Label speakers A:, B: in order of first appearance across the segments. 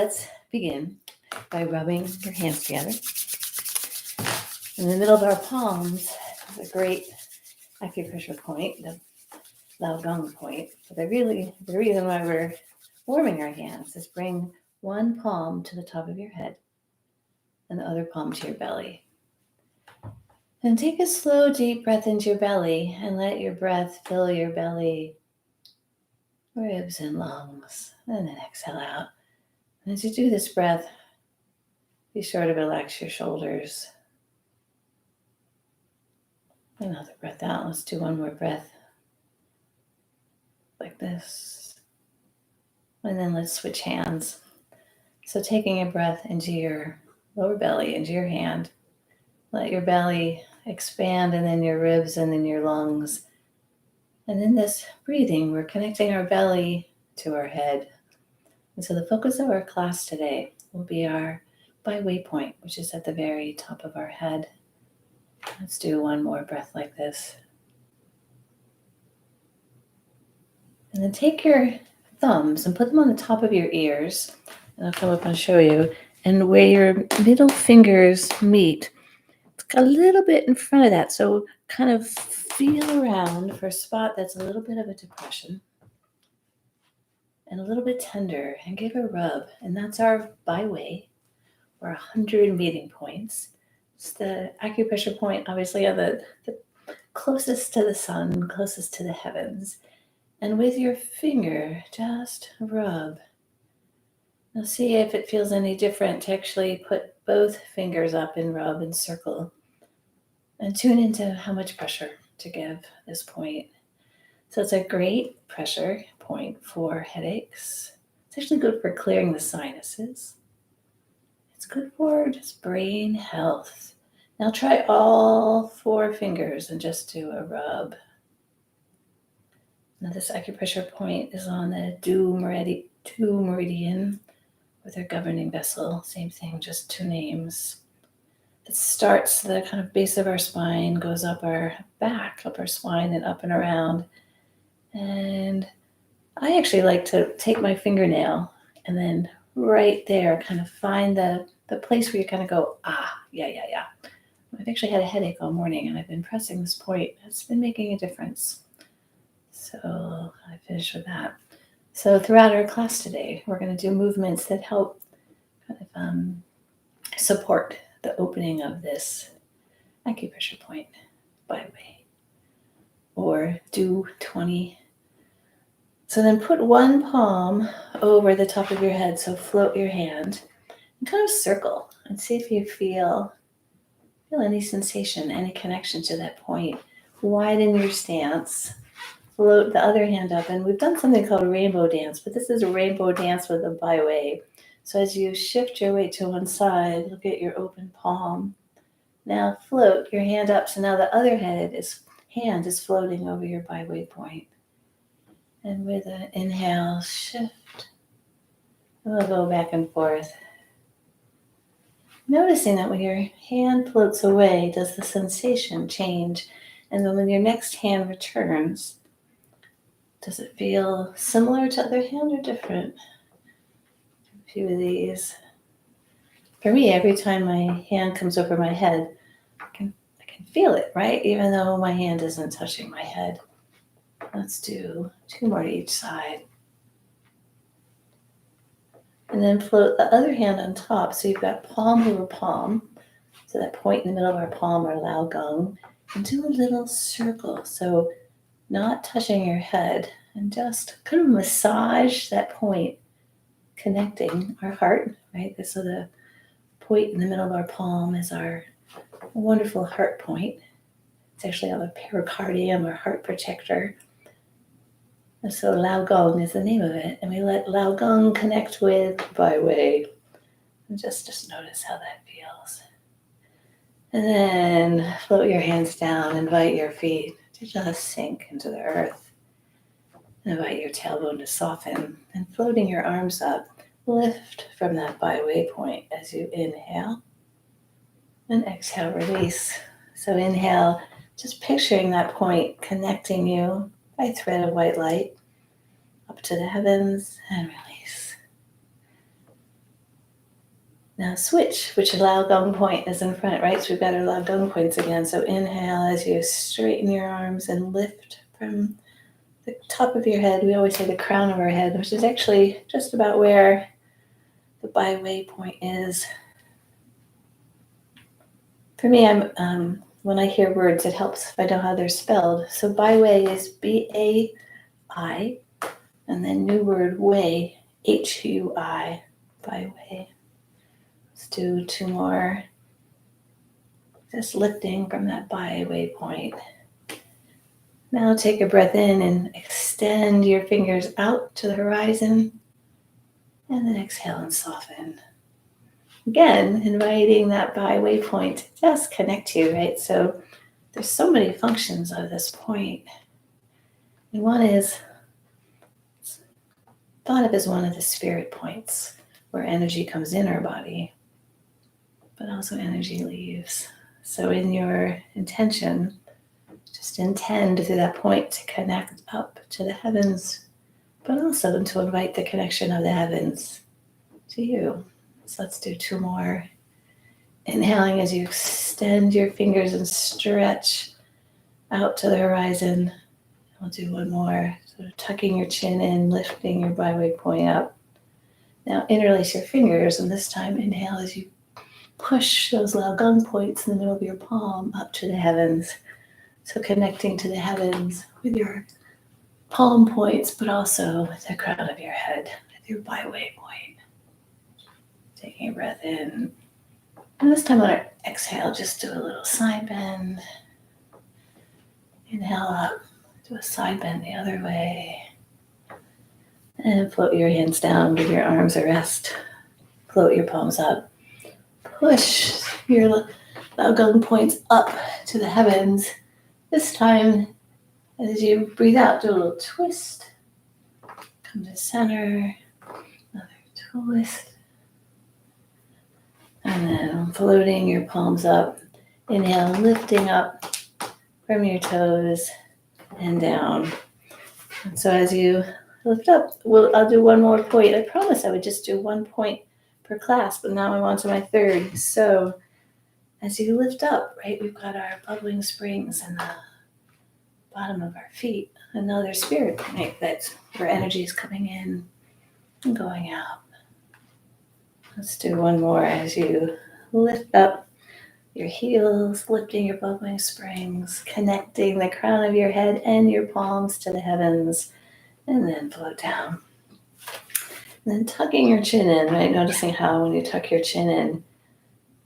A: Let's begin by rubbing your hands together. In the middle of our palms is a great acupressure point, the Lao Gong point. But the reason why we're warming our hands is bring one palm to the top of your head and the other palm to your belly. And take a slow, deep breath into your belly and let your breath fill your belly, ribs and lungs, and then exhale out. And as you do this breath, be sure to relax your shoulders. Another breath out. Let's do one more breath like this. And then let's switch hands. So taking a breath into your lower belly, into your hand. Let your belly expand, and then your ribs, and then your lungs. And in this breathing, we're connecting our belly to our head. And so the focus of our class today will be our Bai Hui point, which is at the very top of our head. Let's do one more breath like this. And then take your thumbs and put them on the top of your ears. And I'll come up and show you. And where your middle fingers meet, it's a little bit in front of that. So kind of feel around for a spot that's a little bit of a depression and a little bit tender, and give a rub. And that's our Bai Hui, or 100 meeting points. It's the acupressure point, obviously, on the closest to the sun, closest to the heavens. And with your finger, just rub. Now see if it feels any different to actually put both fingers up and rub and circle. And tune into how much pressure to give this point. So it's a great pressure point for headaches. It's actually good for clearing the sinuses. It's good for just brain health. Now try all 4 fingers and just do a rub. Now this acupressure point is on the DU meridian with our governing vessel. Same thing, just 2 names. It starts the kind of base of our spine, goes up our back, up our spine, and up and around. And I actually like to take my fingernail and then right there kind of find the place where you kind of go, yeah. I've actually had a headache all morning, and I've been pressing this point. It's been making a difference. So I finished with that. So throughout our class today, we're going to do movements that help kind of support the opening of this acupressure point, Bai Hui, or DU-20. So then put one palm over the top of your head, so float your hand and kind of circle and see if you feel any sensation, any connection to that point. Widen your stance. Float the other hand up, and we've done something called a rainbow dance, but this is a rainbow dance with a Bai Hui. So as you shift your weight to one side, look at your open palm. Now float your hand up, so now the other hand is floating over your Bai Hui point. And with an inhale, shift. And we'll go back and forth. Noticing that when your hand floats away, does the sensation change? And then when your next hand returns, does it feel similar to other hand or different? A few of these. For me, every time my hand comes over my head, I can feel it, right? Even though my hand isn't touching my head. Let's do 2 more to each side. And then float the other hand on top. So you've got palm over palm. So that point in the middle of our palm, our Lao Gong. And do a little circle. So not touching your head. And just kind of massage that point, connecting our heart, right? So the point in the middle of our palm is our wonderful heart point. It's actually on the pericardium, our heart protector. And so Lao Gong is the name of it. And we let Lao Gong connect with Bai Hui. And just notice how that feels. And then float your hands down. Invite your feet to just sink into the earth. Invite your tailbone to soften. And floating your arms up, lift from that Bai Hui point as you inhale. And exhale, release. So inhale, just picturing that point connecting you by thread of white light up to the heavens, and release. Now switch, which Lao Gong point is in front, right? So we've got our Lao Gong points again. So inhale as you straighten your arms and lift from the top of your head. We always say the crown of our head, which is actually just about where the Bai Hui point is. For me, when I hear words, it helps if I know how they're spelled. So Bai Hui is B-A-I, and then new word Hui, H-U-I, Bai Hui. Let's do 2 more. Just lifting from that Bai Hui point. Now take a breath in and extend your fingers out to the horizon. And then exhale and soften. Again, inviting that Bai Hui point to just connect you, right? So there's so many functions of this point. And one is thought of as one of the spirit points where energy comes in our body, but also energy leaves. So in your intention, just intend through that point to connect up to the heavens, but also to invite the connection of the heavens to you. So let's do 2 more. Inhaling as you extend your fingers and stretch out to the horizon. We'll do 1 more. So tucking your chin in, lifting your Bai Hui point up. Now interlace your fingers, and this time inhale as you push those Lao Gong points in the middle of your palm up to the heavens. So connecting to the heavens with your palm points, but also with the crown of your head, with your Bai Hui point. Taking a breath in. And this time on our exhale, just do a little side bend. Inhale up, do a side bend the other way. And float your hands down, give your arms a rest. Float your palms up. Push your Lao Gong points up to the heavens. This time, as you breathe out, do a little twist. Come to center. Another twist. And then floating your palms up. Inhale, lifting up from your toes and down. And so as you lift up, I'll do 1 more point. I promised I would just do 1 point per class, but now I'm on to my 3rd. So as you lift up, right, we've got our bubbling springs in the bottom of our feet. Another spirit point that's where energy is coming in and going out. Let's do 1 more as you lift up your heels, lifting your bubbling springs, connecting the crown of your head and your palms to the heavens, and then float down. And then tucking your chin in, right? Noticing how when you tuck your chin in,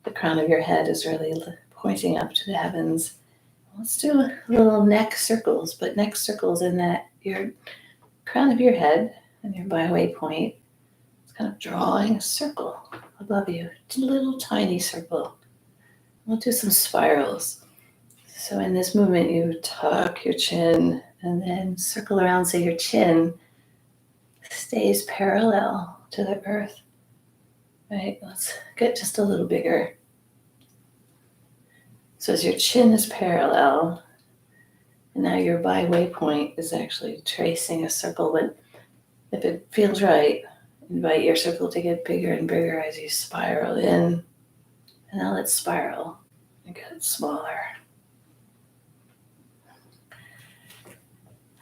A: the crown of your head is really pointing up to the heavens. Let's do little neck circles, but neck circles in that your crown of your head and your Bai Hui point is kind of drawing a circle above you, a little tiny circle. We'll do some spirals. So in this movement, you tuck your chin and then circle around so your chin stays parallel to the earth. Right, let's get just a little bigger. So as your chin is parallel, and now your Bai Hui point is actually tracing a circle, but if it feels right, invite your circle to get bigger and bigger as you spiral in. And now let's spiral and get it smaller.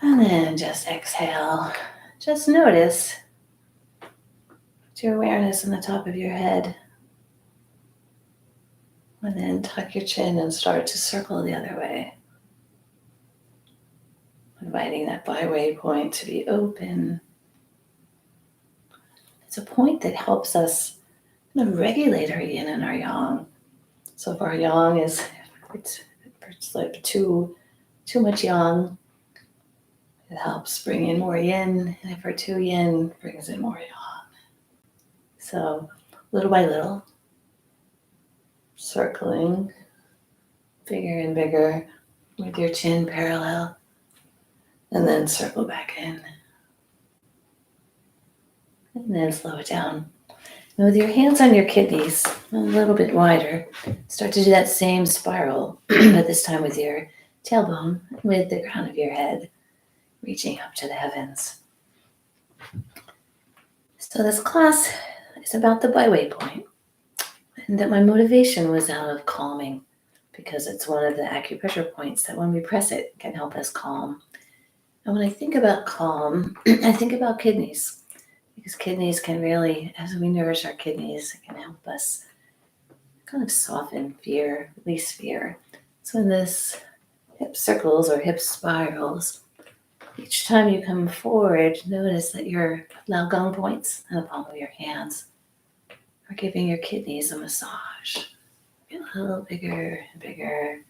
A: And then just exhale. Just notice your awareness in the top of your head. And then tuck your chin and start to circle the other way. Inviting that Bai Hui point to be open. It's a point that helps us kind of regulate our yin and our yang. So if our yang is, it's like too much yang, it helps bring in more yin. And if we're too yin, it brings in more yang. So little by little, circling bigger and bigger with your chin parallel, and then circle back in. And then slow it down. And with your hands on your kidneys, a little bit wider, start to do that same spiral, but this time with your tailbone, with the crown of your head, reaching up to the heavens. So this class is about the Bai Hui point. And that my motivation was out of calming, because it's one of the acupressure points that when we press it can help us calm. And when I think about calm, I think about kidneys, because kidneys can really, as we nourish our kidneys, it can help us kind of soften fear, release fear. So when this hip circles or hip spirals, each time you come forward, notice that your laogong points and the palm of your hands are giving your kidneys a massage. Get a little bigger and bigger.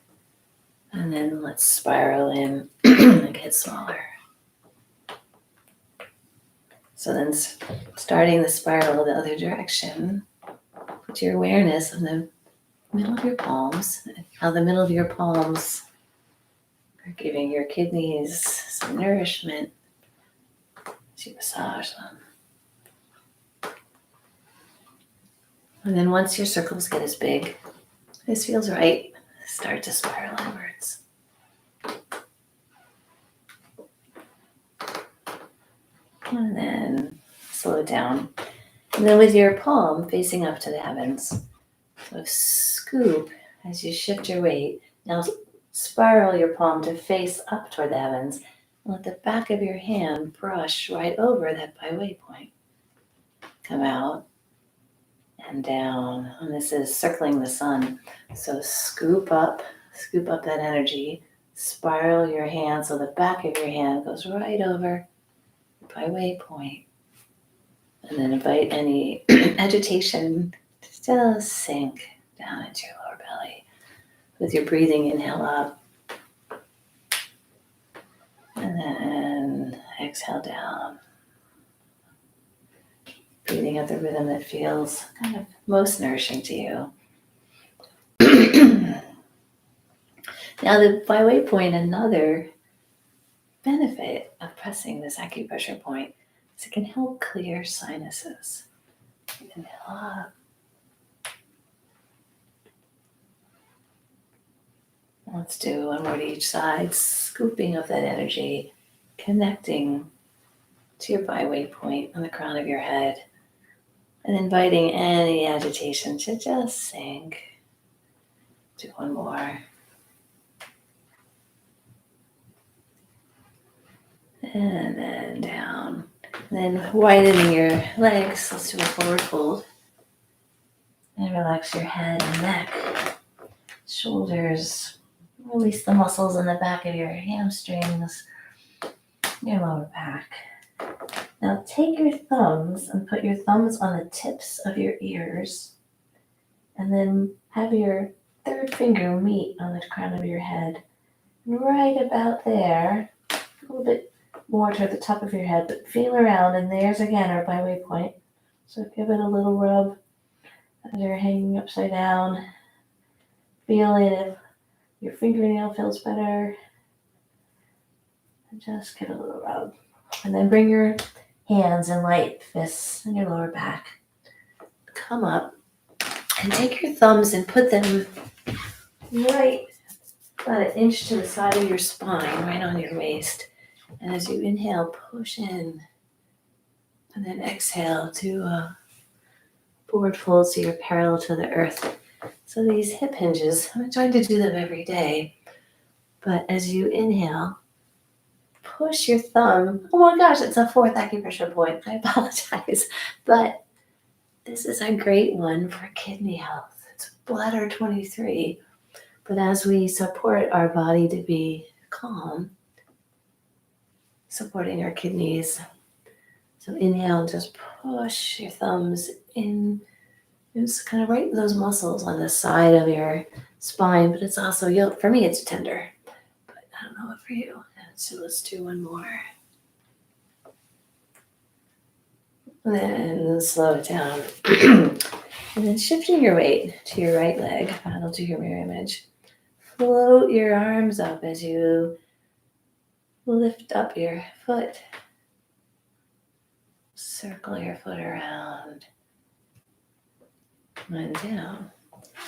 A: And then let's spiral in and get smaller. So then starting the spiral the other direction, put your awareness on the middle of your palms, how the middle of your palms are giving your kidneys some nourishment as you massage them. And then once your circles get as big, this feels right, start to spiral inwards. And then slow it down. And then with your palm facing up to the heavens, so scoop as you shift your weight. Now spiral your palm to face up toward the heavens. And let the back of your hand brush right over that Bai Hui point. Come out and down. And this is circling the sun. So scoop up that energy. Spiral your hand so the back of your hand goes right over Bai Hui point. And then invite any agitation to just sink down into your lower belly. With your breathing, inhale up. And then exhale down. Breathing at the rhythm that feels kind of most nourishing to you. Now the Bai Hui point, another benefit of pressing this acupressure point is it can help clear sinuses. Inhale up. Let's do one more to each side, scooping up that energy, connecting to your Bai Hui point on the crown of your head, and inviting any agitation to just sink. Do one more. And then down. And then widening your legs. Let's do a forward fold. And relax your head and neck, shoulders. Release the muscles in the back of your hamstrings, your lower back. Now take your thumbs and put your thumbs on the tips of your ears. And then have your third finger meet on the crown of your head. Right about there, a little bit more toward the top of your head, but feel around, and there's again our Bai Hui point. So give it a little rub as you're hanging upside down. Feel it if your fingernail feels better. And just give it a little rub. And then bring your hands in light fists in your lower back. Come up and take your thumbs and put them right about an inch to the side of your spine, right on your waist. And as you inhale, push in. And then exhale to forward fold so you're parallel to the earth. So these hip hinges, I'm trying to do them every day. But as you inhale, push your thumb. Oh my gosh, it's a fourth acupressure point. I apologize. But this is a great one for kidney health. It's bladder 23. But as we support our body to be calm, supporting our kidneys. So inhale, just push your thumbs in. It's kind of right in those muscles on the side of your spine, but it's also, for me, it's tender. But I don't know what for you. So let's do one more. And then slow it down. And then shifting your weight to your right leg. That'll do your mirror image. Float your arms up as you lift up your foot. Circle your foot around and down.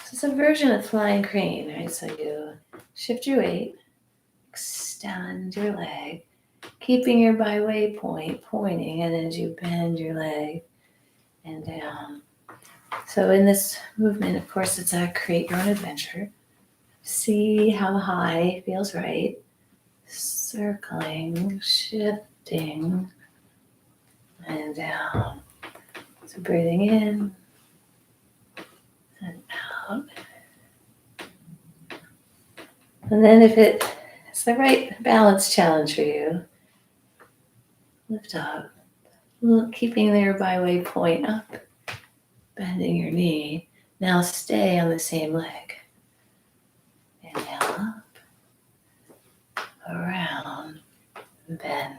A: So it's a version of flying crane, right? So you shift your weight, extend your leg, keeping your Bai Hui point pointing, and as you bend your leg and down, So in this movement, of course, it's a create your own adventure. See how high feels right. Circling, shifting, and down. So breathing in and out. And then if it's the right balance challenge for you, lift up, keeping their byway point up, bending your knee. Now stay on the same leg. Inhale up, around, bend.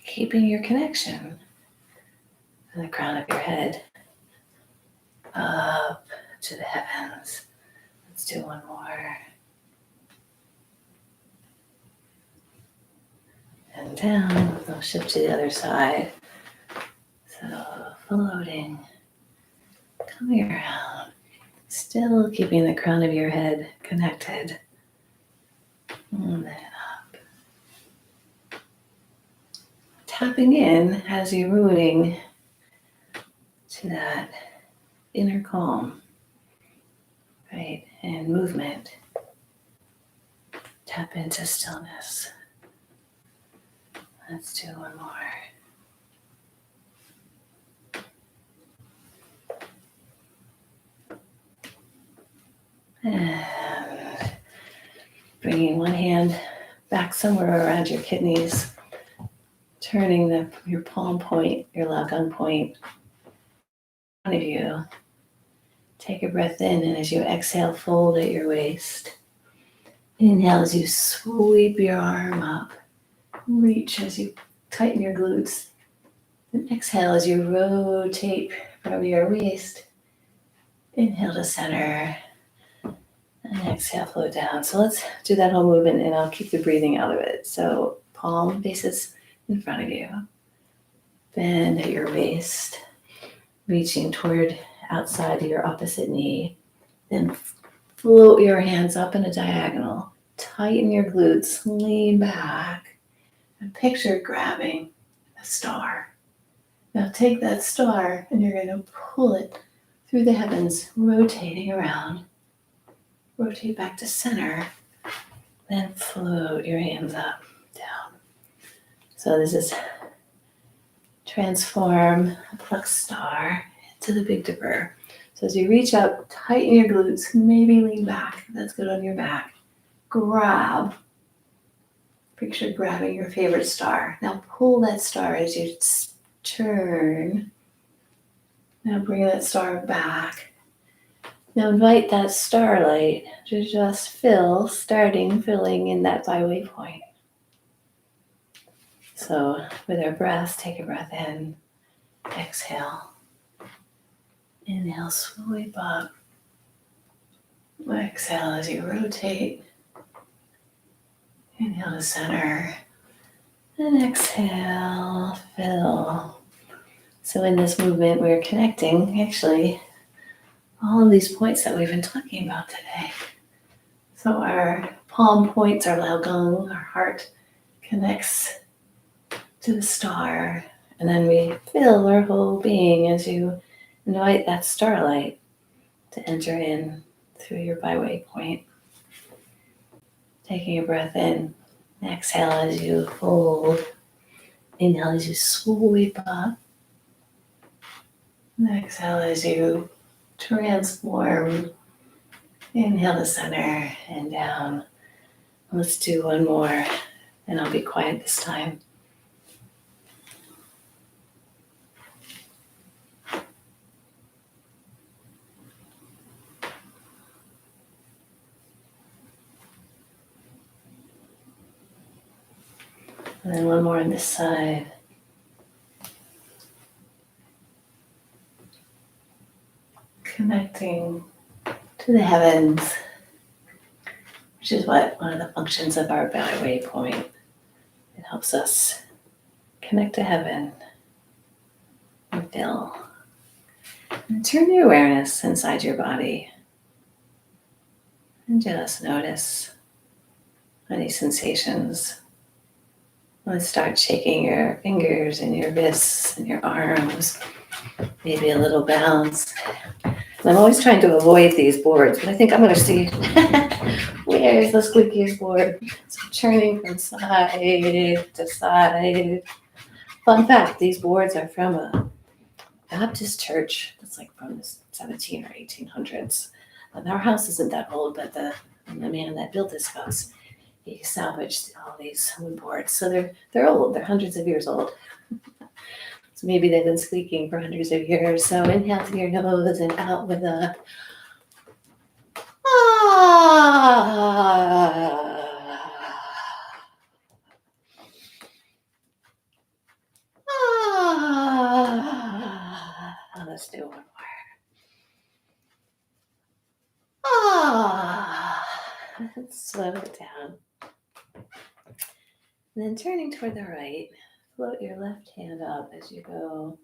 A: Keeping your connection from the crown of your head up to the heavens. Let's do one more. And down. I'll shift to the other side. So floating, coming around, still keeping the crown of your head connected. And then up. Tapping in as you're moving to that inner calm, right? And movement. Tap into stillness. Let's do one more. And bringing one hand back somewhere around your kidneys, turning your palm point, your lagang point, in front of you. Take a breath in, and as you exhale, fold at your waist. Inhale as you sweep your arm up. Reach as you tighten your glutes. And exhale as you rotate from your waist. Inhale to center. And exhale, float down. So let's do that whole movement, and I'll keep the breathing out of it. So palm faces in front of you. Bend at your waist, reaching toward outside of your opposite knee. Then float your hands up in a diagonal. Tighten your glutes, lean back, and picture grabbing a star. Now take that star, and you're going to pull it through the heavens, rotating around. Rotate back to center, then float your hands up, down. So this is transform a Plucked star into the Big Dipper. So as you reach up, tighten your glutes, maybe lean back. That's good on your back. Grab. Picture grabbing your favorite star. Now pull that star as you turn. Now bring that star back. Now invite that starlight to just filling in that Bai Hui point. So with our breath, take a breath in, exhale. Inhale, sweep up. Exhale as you rotate. Inhale to center. And exhale, fill. So in this movement, we're connecting, actually, all of these points that we've been talking about today. So our palm points, our lagang, our heart connects to the star. And then we fill our whole being as you invite that starlight to enter in through your Bai Hui point. Taking a breath in. Exhale as you fold. Inhale as you sweep up. And exhale as you transform. Inhale to center and down. Let's do one more, and I'll be quiet this time. And then one more on this side. Connecting to the heavens, which is one of the functions of our Bai Hui point. It helps us connect to heaven and fill. And turn your awareness inside your body. And just notice any sensations. Let's start shaking your fingers and your wrists and your arms. Maybe a little bounce. I'm always trying to avoid these boards, but I think I'm going to see where is the squeakiest board. So turning from side to side. Fun fact, these boards are from a Baptist church that's like from the 17 or 1800s. And our house isn't that old, but the man that built this house, he salvaged all these wood boards. So they're old. They're hundreds of years old. So maybe they've been squeaking for hundreds of years. So inhale through your nose and out with a Let's do one more. Let's slow it down. And then turning toward the right, float your left hand up as you go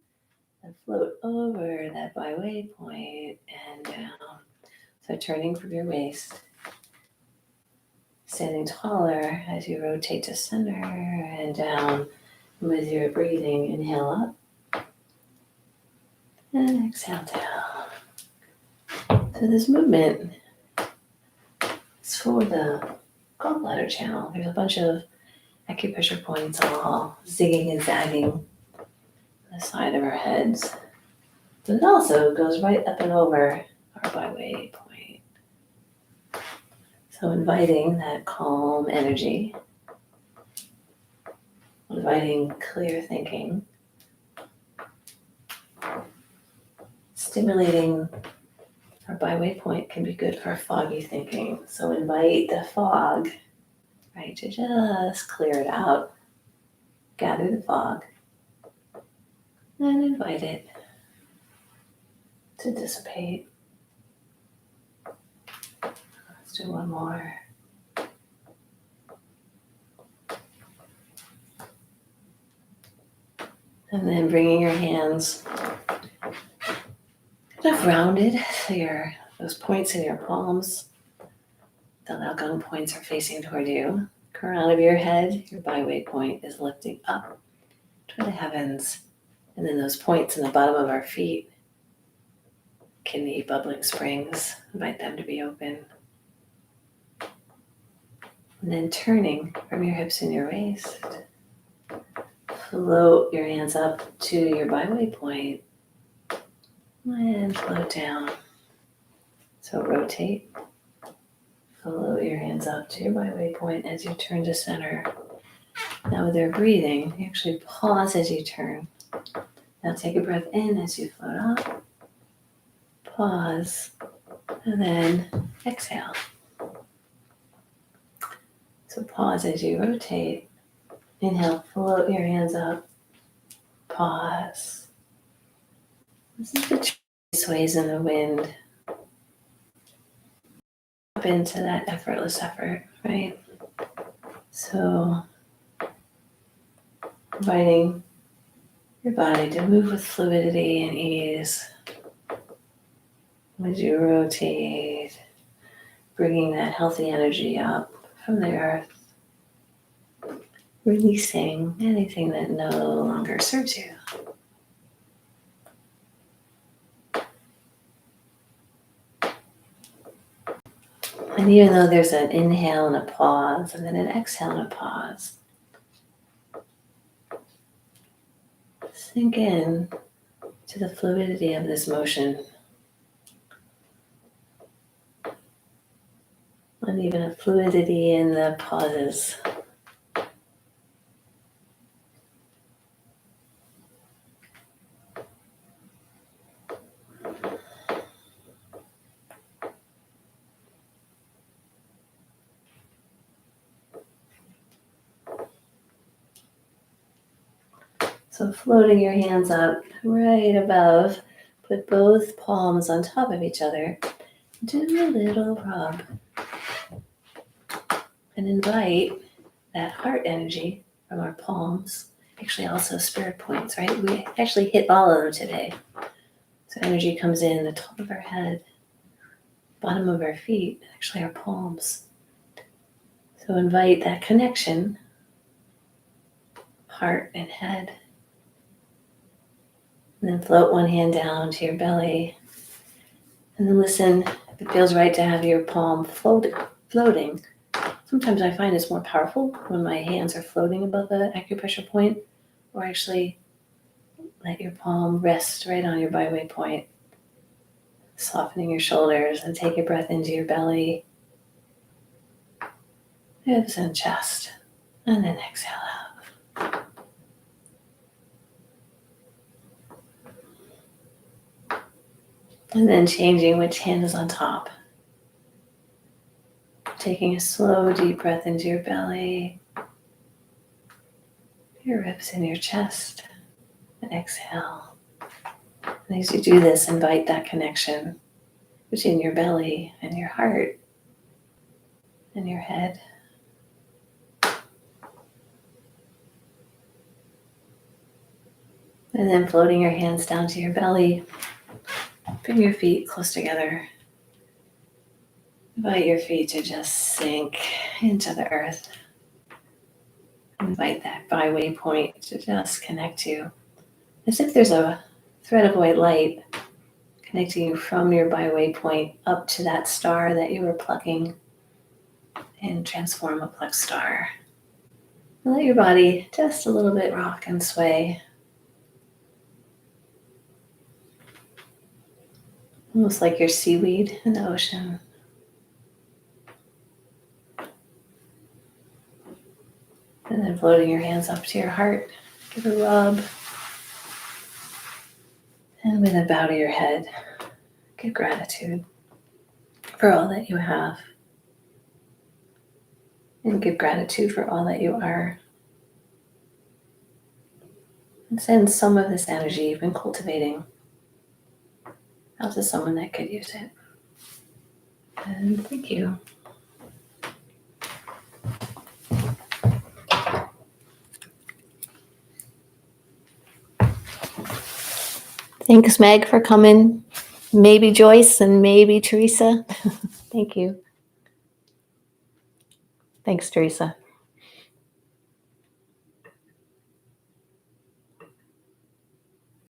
A: and float over that Bai Hui point and down. So turning from your waist, standing taller as you rotate to center and down with your breathing. Inhale up and exhale down. So this movement is for the gallbladder channel. There's a bunch of acupressure points all zigging and zagging on the side of our heads. But it also goes right up and over our Bai Hui point. So inviting that calm energy, inviting clear thinking, stimulating our Bai Hui point can be good for foggy thinking. So invite the fog, right, to just clear it out. Gather the fog and invite it to dissipate. Let's do one more. And then bringing your hands kind of rounded so those points in your palms, the Laogong points are facing toward you. Crown of your head, your Bai Hui point is lifting up toward the heavens. And then those points in the bottom of our feet, kidney bubbling springs, invite them to be open. And then turning from your hips and your waist, float your hands up to your Bai Hui point and float down. So rotate, float your hands up to your Bai Hui point as you turn to center. Now with your breathing, you actually pause as you turn. Now take a breath in as you float up, pause, and then exhale. So pause as you rotate. Inhale, float your hands up, pause. This is the tree sways in the wind. Up into that effortless effort, right? So inviting your body to move with fluidity and ease as you rotate, bringing that healthy energy up from the earth, releasing anything that no longer serves you. And even though there's an inhale and a pause, and then an exhale and a pause, sink in to the fluidity of this motion. And even a fluidity in the pauses. So floating your hands up right above, put both palms on top of each other. Do a little rub. And invite that heart energy from our palms, actually also spirit points, right? We actually hit all of them today. So energy comes in the top of our head, bottom of our feet, actually our palms. So invite that connection, heart and head. And then float one hand down to your belly. And then listen if it feels right to have your palm floating. Sometimes I find it's more powerful when my hands are floating above the acupressure point, or actually let your palm rest right on your Bai Hui point, softening your shoulders, and take a breath into your belly, ribs and chest, and then exhale out. And then changing which hand is on top. Taking a slow, deep breath into your belly, your ribs and your chest, and exhale. And as you do this, invite that connection between your belly and your heart and your head. And then floating your hands down to your belly, bring your feet close together. Invite your feet to just sink into the earth. Invite that Bai Hui point to just connect you. As if there's a thread of white light connecting you from your Bai Hui point up to that star that you were plucking, and transform a plucked star. And let your body just a little bit rock and sway. Almost like you're seaweed in the ocean. And then floating your hands up to your heart, give a rub. And with a bow to your head, give gratitude for all that you have. And give gratitude for all that you are. And send some of this energy you've been cultivating out to someone that could use it. And thank you. Thanks, Meg, for coming. Maybe Joyce and maybe Teresa. Thank you. Thanks, Teresa.